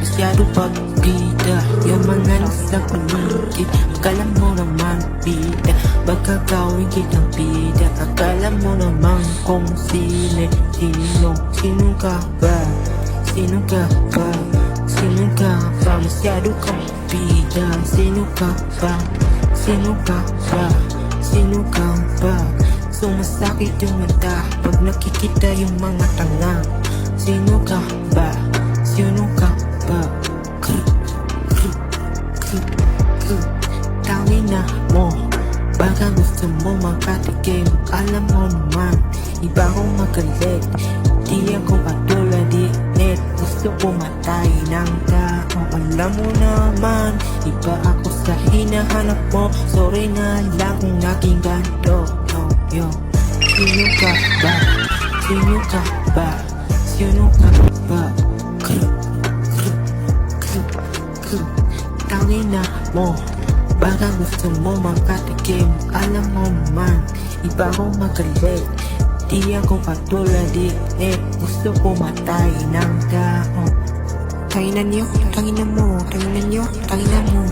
masyado pagbida. Yung mga nasa paligid, akala mo naman bida, baka gawin kitang bida. Akala mo naman kung sino ka ba? Sino ka ba? Sino ka ba? Masyado kang bida. Sino ka ba? Sino ka ba? Sino ka ba? Sumasakit yung mata pag nakikita yung mga tanga. Sino ka ba? Sino ka ba? Tangin na mo, baka gusto mo makatikim. Alam mo naman, iba akong magalit. Di ako katulad net, gusto pumatay ng tao. Alam mo naman, iba ako sa hinahanap mo. Sorry na lang kung naging ganito. Yo, sino ka ba? Sino ka ba? Sino ka ba? Tangin na mo, baka gusto mo makatikim. Alam mo naman, iba akong magalit. Di ako katulad gusto pumatay ng tao. Tanginan nyo, tanginan mo, tanginan nyo, tanginan mo.